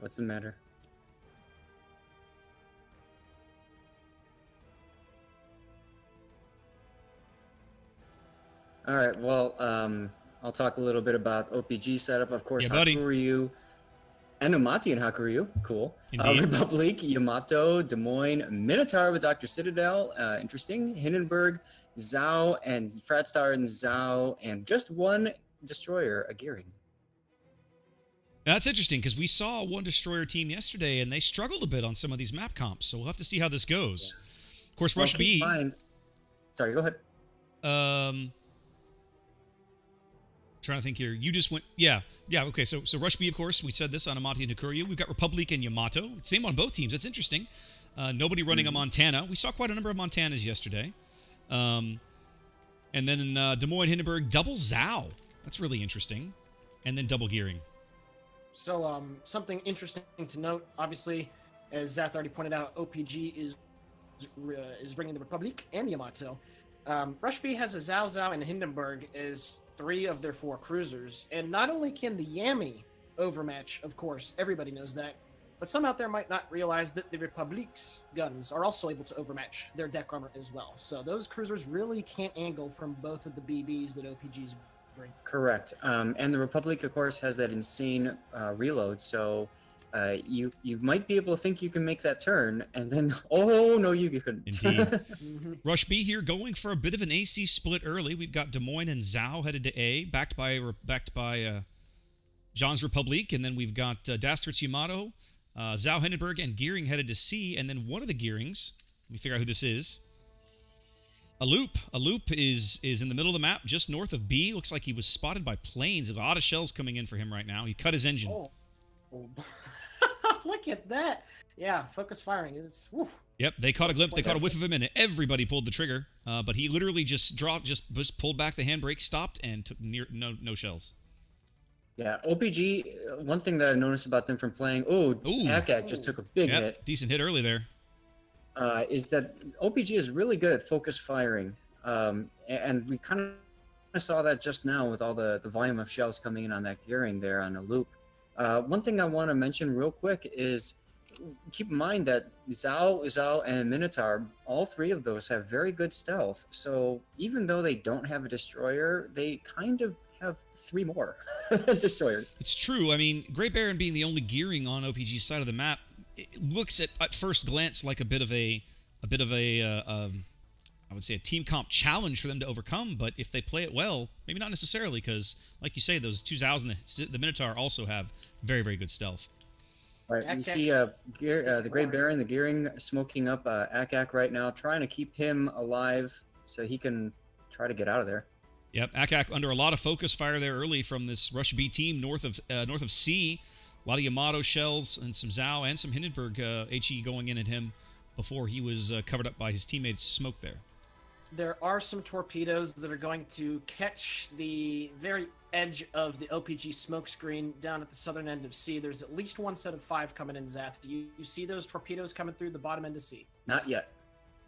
What's the matter? All right, well, I'll talk a little bit about OPG setup. Of course, Yeah, buddy. Hakuryu, Enumati and Hakuryu, cool. Indeed. Republic, Yamato, Des Moines, Minotaur with Dr. Citadel, interesting. Hindenburg, Zhao, and Fratstar and Zhao, and just one destroyer, a Gearing. That's interesting because we saw one destroyer team yesterday, and they struggled a bit on some of these map comps. So we'll have to see how this goes. Yeah. Of course, Rush B. Sorry, go ahead. Trying to think here. You just went, yeah. Okay. So Rush B, of course, we said this on Amati and Hakuryu. We've got Republic and Yamato. Same on both teams. That's interesting. Nobody running a Montana. We saw quite a number of Montanas yesterday. And then in Des Moines, Hindenburg, double Zhao. That's really interesting. And then double Gearing. So something interesting to note, obviously, as Zath already pointed out, OPG is bringing the Republic and the Yamato. Rush B has a Zhao and Hindenburg as 3 of their 4 cruisers, and not only can the Yami overmatch, of course, everybody knows that, but some out there might not realize that the Republic's guns are also able to overmatch their deck armor as well. So those cruisers really can't angle from both of the BBs that OPG's bring. Correct. And the Republic, of course, has that insane reload, so you might be able to think you can make that turn, and then, oh, no, you couldn't. Indeed. Rush B here going for a bit of an AC split early. We've got Des Moines and Zhao headed to A, backed by John's Republic, and then we've got Dastard's Yamato, Zhao Hindenburg, and Gearing headed to C, and then one of the Gearings, let me figure out who this is. A loop is in the middle of the map, just north of B. Looks like he was spotted by planes. A lot of shells coming in for him right now. He cut his engine. Oh. Look at that. Yeah, focus firing. It's woof. Yep, they caught a glimpse. They caught a whiff of him, and everybody pulled the trigger. But he literally just pulled back the handbrake, stopped, and took no shells. Yeah, OPG, one thing that I noticed about them from playing, Akak just took a big hit. Decent hit early there. Is that OPG is really good at focus firing. And we kind of saw that just now with all the volume of shells coming in on that Gearing there on a loop. One thing I want to mention real quick is keep in mind that Zhao, and Minotaur, all 3 of those have very good stealth. So even though they don't have a destroyer, they kind of have 3 more destroyers. It's true. I mean, Great Baron being the only Gearing on OPG's side of the map, it looks at first glance like a bit of a I would say a team comp challenge for them to overcome, but if they play it well, maybe not necessarily, because, like you say, those 2 Zhaos and the Minotaur also have very, very good stealth. Right, you see the Great Baron, the Gearing, smoking up Akak right now, trying to keep him alive so he can try to get out of there. Yep, Akak under a lot of focus fire there early from this Rush B team north of C. A lot of Yamato shells and some Zhao and some Hindenburg HE going in at him before he was covered up by his teammates' smoke there. There are some torpedoes that are going to catch the very edge of the OPG smokescreen down at the southern end of C. There's at least 1 set of 5 coming in, Zath. Do you see those torpedoes coming through the bottom end of C? Not yet.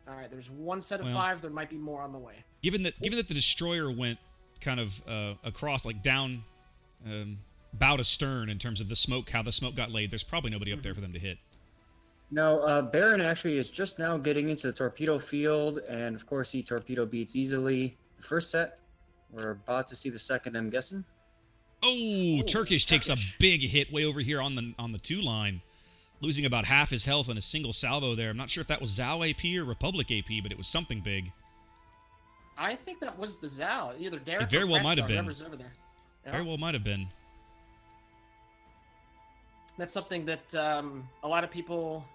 All right, there's 1 set of 5. There might be more on the way. Given that the destroyer went kind of across, like down bow to stern in terms of the smoke, how the smoke got laid, there's probably nobody up there for them to hit. No, Baron actually is just now getting into the torpedo field, and of course he torpedo beats easily the first set. We're about to see the second, I'm guessing. Oh, Turkish takes a big hit way over here on the 2 line, losing about half his health in a single salvo there. I'm not sure if that was Zhao AP or Republic AP, but it was something big. I think that was the Zhao, either Derek. It very well might have been. Over there. Yeah. Very well might have been. That's something that a lot of people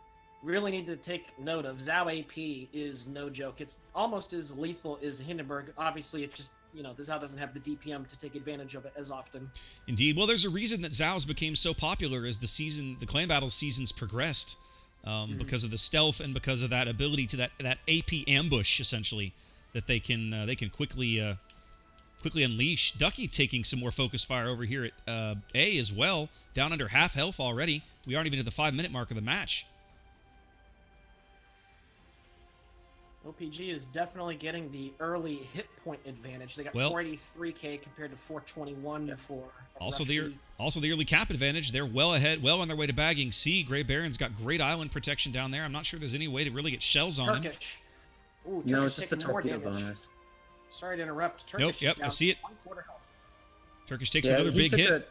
really need to take note of. Zhao AP is no joke. It's almost as lethal as Hindenburg. Obviously, it's just, the Zhao doesn't have the DPM to take advantage of it as often. Indeed. Well, there's a reason that Zhao's became so popular as the clan battle seasons progressed, because of the stealth and because of that ability to that AP ambush, essentially, that they can quickly unleash. Ducky taking some more focus fire over here at A as well, down under half health already. We aren't even at the 5-minute mark of the match. OPG is definitely getting the early hit point advantage. They got 483k compared to 421 for also the the early cap advantage. They're well ahead, well on their way to bagging C. Gray Baron's got great island protection down there. I'm not sure there's any way to really get shells on him. Turkish. Ooh, Turkish No, it's just a taking more torpedo damage. bonus. Sorry to interrupt. Turkish Nope, is yep, down I see it. 1/4 health. Turkish takes another big hit.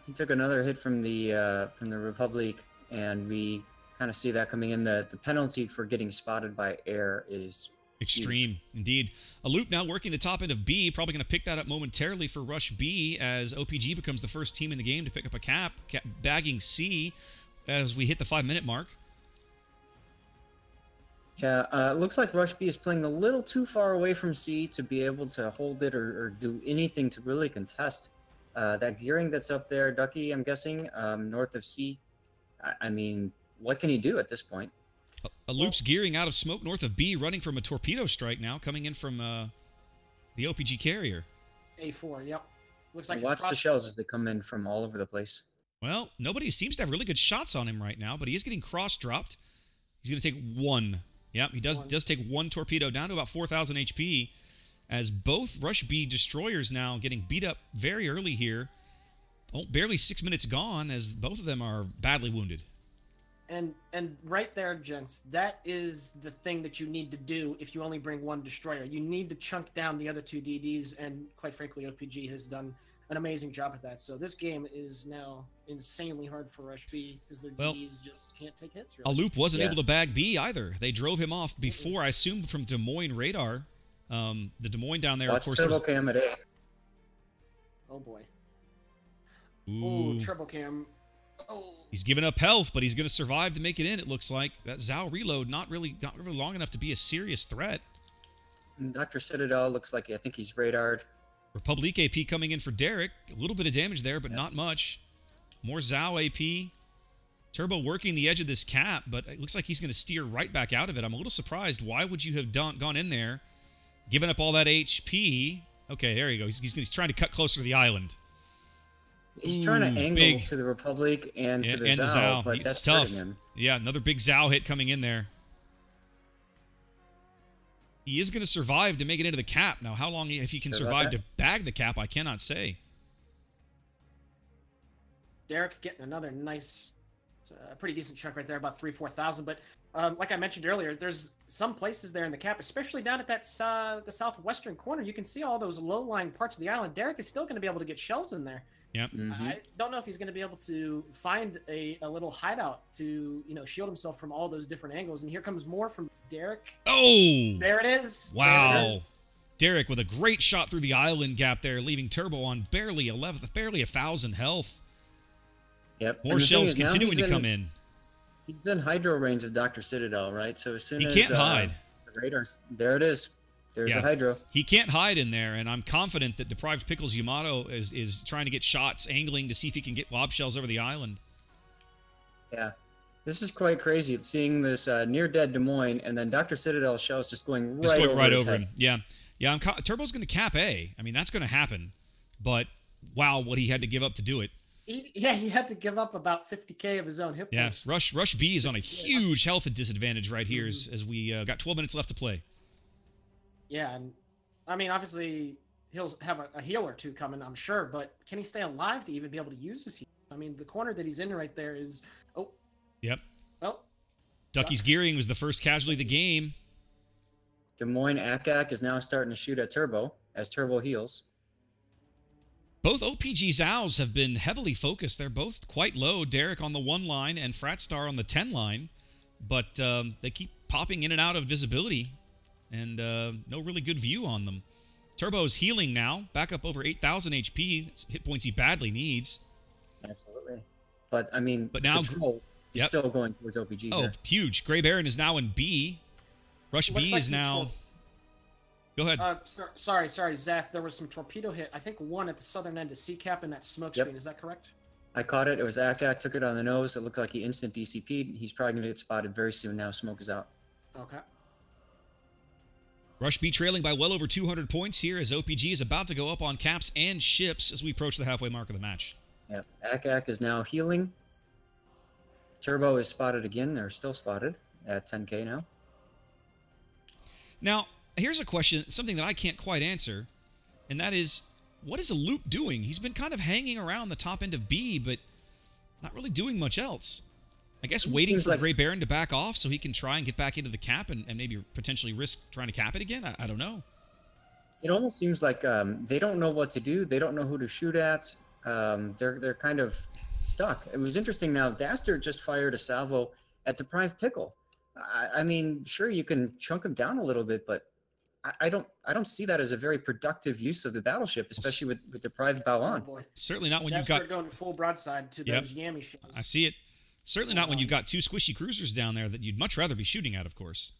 He took another hit from the Republic, and we kind of see that coming in. The penalty for getting spotted by air is extreme, huge. indeed. A loop now working the top end of B, probably going to pick that up momentarily for Rush B as OPG becomes the first team in the game to pick up a cap, bagging C as we hit the 5-minute mark. Yeah, it looks like Rush B is playing a little too far away from C to be able to hold it or do anything to really contest. That gearing that's up there, Ducky, I'm guessing, north of C, I mean, what can he do at this point? A loop's gearing out of smoke north of B, running from a torpedo strike now, coming in from the OPG carrier. A4, yep. Looks like Watch the shells as they come in from all over the place. Well, nobody seems to have really good shots on him right now, but he is getting cross-dropped. He's going to take one. Yep, he does take one torpedo down to about 4,000 HP, as both Rush B destroyers now getting beat up very early here. Oh, barely 6 minutes gone, as both of them are badly wounded. And right there, gents, that is the thing that you need to do if you only bring one destroyer. You need to chunk down the other two DDs, and quite frankly, OPG has done an amazing job at that. So this game is now insanely hard for Rush B because their DDs just can't take hits. Really. A loop wasn't able to bag B either. They drove him off before, I assume, from Des Moines radar. The Des Moines down there, Watch of course. Turbo Cam at A. Oh boy. Ooh. Oh, Turbo Cam. Oh. He's given up health, but he's going to survive to make it in, it looks like. That Zhao reload not really long enough to be a serious threat. And Dr. Citadel looks like I think he's radared. Republic AP coming in for Derek. A little bit of damage there, but not much. More Zhao AP. Turbo working the edge of this cap, but it looks like he's going to steer right back out of it. I'm a little surprised. Why would you have gone in there, given up all that HP? Okay, there you go. He's trying to cut closer to the island. He's trying to angle to the Republic and to the Zhao, but that's tough. Him. Yeah, another big Zhao hit coming in there. He is going to survive to make it into the cap. Now, how long, if he can survive to bag the cap, I cannot say. Derek getting another nice, pretty decent chunk right there, about 4,000. But like I mentioned earlier, there's some places there in the cap, especially down at that the southwestern corner. You can see all those low-lying parts of the island. Derek is still going to be able to get shells in there. Yep. I don't know if he's going to be able to find a little hideout to, shield himself from all those different angles. And here comes more from Derek. Oh! There it is. Wow. There it is. Derek with a great shot through the island gap there, leaving Turbo on barely 1,000 health. Yep. More shells continuing to come in. He's in hydro range of Dr. Citadel, right? So as soon as he can't hide. The radars, there it is. There's the hydro. He can't hide in there, and I'm confident that Deprived Pickles Yamato is trying to get shots, angling to see if he can get lob shells over the island. Yeah. This is quite crazy. Seeing this near-dead Des Moines, and then Dr. Citadel shells just going right over him. Yeah. Yeah, Turbo's going to cap A. I mean, that's going to happen. But, wow, what he had to give up to do it. He had to give up about 50k of his own hit points. Yeah, Rush B is on a huge health disadvantage right here as we got 12 minutes left to play. Yeah, and I mean, obviously, he'll have a heal or two coming, I'm sure, but can he stay alive to even be able to use his heal? I mean, the corner that he's in right there is... Oh. Yep. Well. Ducky's gearing was the first casualty of the game. Des Moines ACAC is now starting to shoot at Turbo as Turbo heals. Both OPG Zhows have been heavily focused. They're both quite low. Derek on the 1 line and Fratstar on the 10 line. But they keep popping in and out of visibility. And no really good view on them. Turbo's healing now, back up over 8,000 HP. It's hit points he badly needs. Absolutely. But, I mean, now Control is still going towards OPG Oh, here. Huge. Gray Baron is now in B. Rush B is now... Go ahead. Sorry, Zach. There was some torpedo hit. I think one at the southern end of C-Cap in that smoke screen. Is that correct? I caught it. It was ACAC, took it on the nose. It looked like he instant DCP'd. He's probably going to get spotted very soon now. Smoke is out. Okay. Rush B trailing by well over 200 points here as OPG is about to go up on caps and ships as we approach the halfway mark of the match. Yep. ACAC is now healing. Turbo is spotted again. They're still spotted at 10k now. Now, here's a question, something that I can't quite answer, and that is, what is Aloop doing? He's been kind of hanging around the top end of B, but not really doing much else. I guess waiting for Grey Baron to back off so he can try and get back into the cap and maybe potentially risk trying to cap it again? I don't know. It almost seems like they don't know what to do. They don't know who to shoot at. They're kind of stuck. It was interesting now, Dastard just fired a salvo at Deprived Pickle. I mean, sure, you can chunk him down a little bit, but I don't see that as a very productive use of the battleship, especially with Deprived Bow on. Oh, certainly not when That's you've got going full broadside to those Yami ships. I see it. Certainly not when you've got two squishy cruisers down there that you'd much rather be shooting at, of course.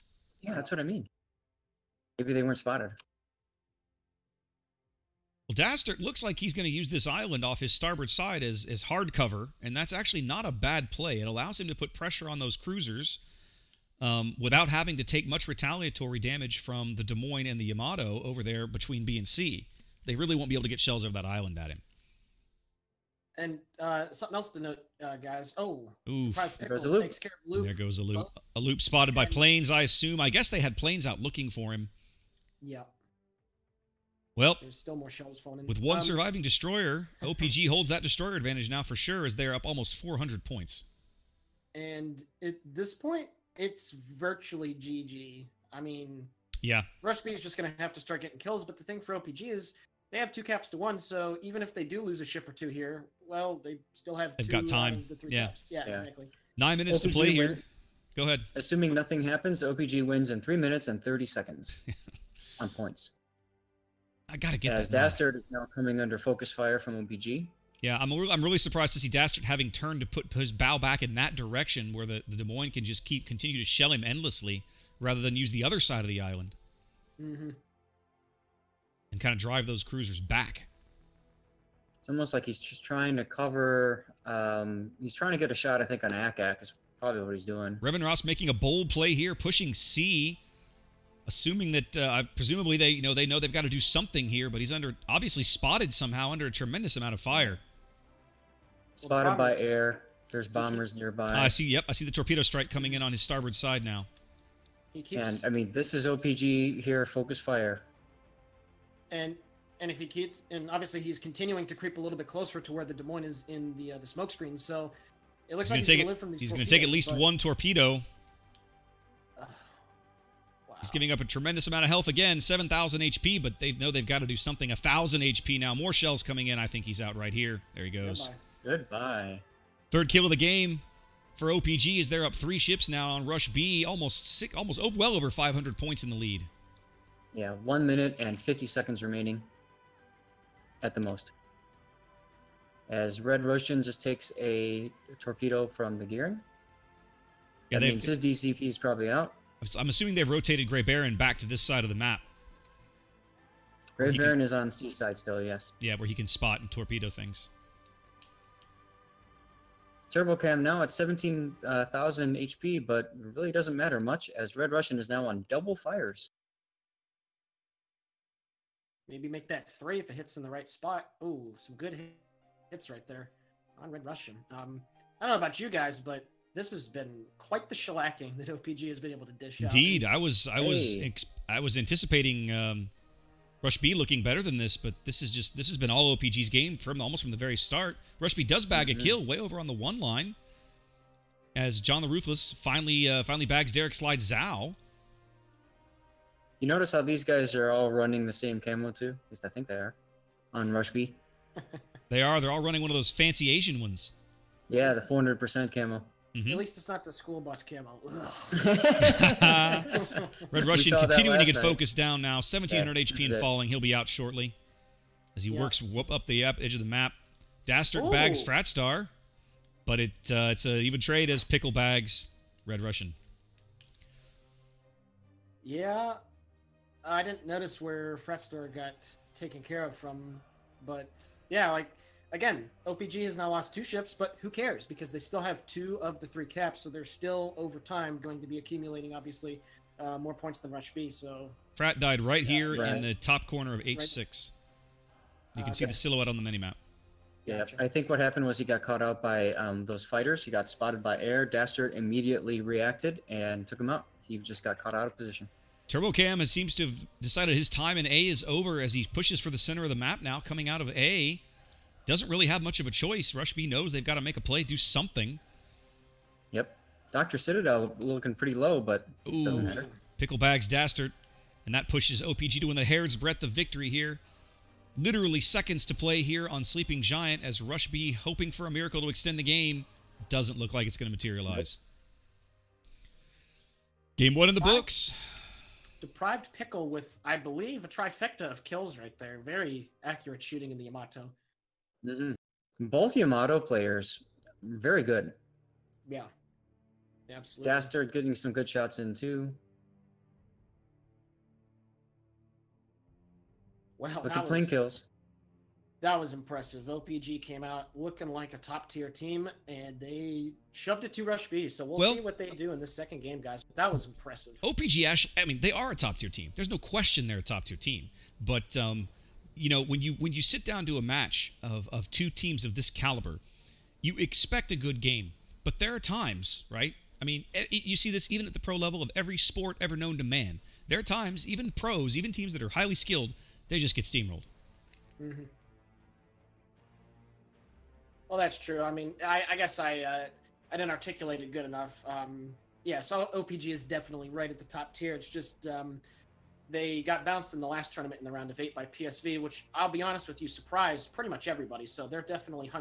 Yeah, that's what I mean. Maybe they weren't spotted. Well, Dastard looks like he's going to use this island off his starboard side as hard cover, and that's actually not a bad play. It allows him to put pressure on those cruisers without having to take much retaliatory damage from the Des Moines and the Yamato over there between B and C. They really won't be able to get shells over that island at him. And something else to note, guys. Oh, there goes Aloop. Takes care of Loop. There goes Aloop. Aloop spotted by planes, I assume. I guess they had planes out looking for him. Yeah. Well, there's still more shells falling in. With one surviving destroyer, OPG holds that destroyer advantage now for sure, as they're up almost 400 points. And at this point, it's virtually GG. I mean, yeah, Rush B is just going to have to start getting kills. But the thing for OPG is they have 2 caps to 1, so even if they do lose a ship or 2 here, well, they still have They've 2 got time. out of the 3 Yeah. caps. Yeah, exactly. 9 minutes to play here. Go ahead. Assuming nothing happens, OPG wins in 3 minutes and 30 seconds on points. I gotta get as Dastard is now coming under focus fire from OPG. Yeah, I'm really surprised to see Dastard having turned to put his bow back in that direction, where the Des Moines can just continue to shell him endlessly, rather than use the other side of the island. Mm-hmm. And kind of drive those cruisers back. It's almost like he's just trying to cover. He's trying to get a shot, I think, on Akak is probably what he's doing. Revan Ross making a bold play here, pushing C. Assuming that presumably they know they've got to do something here, but he's obviously spotted somehow under a tremendous amount of fire. Spotted by air. There's bombers nearby. I see. Yep, I see the torpedo strike coming in on his starboard side now. And I mean, this is OPG here, focus fire. And if he keeps, and obviously he's continuing to creep a little bit closer to where the Des Moines is in the smoke screen. So it looks like he's going to live from these. He's going to take at least one torpedo. He's giving up a tremendous amount of health again, 7,000 HP, but they know they've got to do something. 1,000 HP now. More shells coming in. I think he's out right here. There he goes. Goodbye. Third kill of the game for OPG as they're up 3 ships now on Rush B. Almost well over 500 points in the lead. Yeah, 1 minute and 50 seconds remaining at the most. As Red Russian just takes a torpedo from the gearing. Yeah, that means his DCP is probably out. I'm assuming they've rotated Grey Baron back to this side of the map. Grey Baron is on C side still, yes. Yeah, where he can spot and torpedo things. Turbocam now at 17,000 HP, but it really doesn't matter much as Red Russian is now on double fires. Maybe make that 3 if it hits in the right spot. Ooh, some good hits right there on Red Russian. I don't know about you guys, but this has been quite the shellacking that OPG has been able to dish out. Indeed, I was anticipating Rush B looking better than this, but this has been all OPG's game almost from the very start. Rush B does bag a kill way over on the 1 line, as John the Ruthless finally bags Derek Slide Zhao. You notice how these guys are all running the same camo too? At least I think they are on Rush B. They're all running one of those fancy Asian ones. Yeah, the 400% camo. Mm-hmm. At least it's not the school bus camo. Red Russian continuing to get focused down now. 1,700 HP and falling. He'll be out shortly as he works up the edge of the map. Dastard bags Fratstar, but it's an even trade as Pickle bags Red Russian. Yeah, I didn't notice where Fratstar got taken care of from, but yeah, again, OPG has now lost 2 ships, but who cares? Because they still have 2 of the 3 caps, so they're still, over time, going to be accumulating, obviously, more points than Rush B, so... Frat died right here in the top corner of H6. You can see the silhouette on the minimap. Yeah, gotcha. I think what happened was he got caught out by those fighters. He got spotted by air. Dastard immediately reacted and took him out. He just got caught out of position. TurboCam seems to have decided his time in A is over as he pushes for the center of the map now, coming out of A. Doesn't really have much of a choice. Rush B knows they've got to make a play, do something. Yep. Dr. Citadel looking pretty low, but Ooh, doesn't matter. Picklebags Dastard, and that pushes OPG to win the hair's breadth of victory here. Literally seconds to play here on Sleeping Giant as Rush B, hoping for a miracle to extend the game, doesn't look like it's going to materialize. Game 1 in the books. Deprived Pickle with, I believe, a trifecta of kills right there. Very accurate shooting in the Yamato. Both Yamato players, very good. Yeah. Absolutely. Dastard getting some good shots in too. Well, Look at clean kills. That was impressive. OPG came out looking like a top-tier team, and they shoved it to Rush B. So we'll see what they do in this second game, guys. But that was impressive. OPG, actually, I mean, they are a top-tier team. There's no question they're a top-tier team. But, you know, when you sit down to a match of two teams of this caliber, you expect a good game. But there are times, right? I mean, you see this even at the pro level of every sport ever known to man. There are times, even pros, even teams that are highly skilled, they just get steamrolled. Mm-hmm. Well, that's true. I mean, I guess I didn't articulate it good enough. Yeah, so OPG is definitely right at the top tier. It's just they got bounced in the last tournament in the round of 8 by PSV, which I'll be honest with you, surprised pretty much everybody. So they're definitely hungry.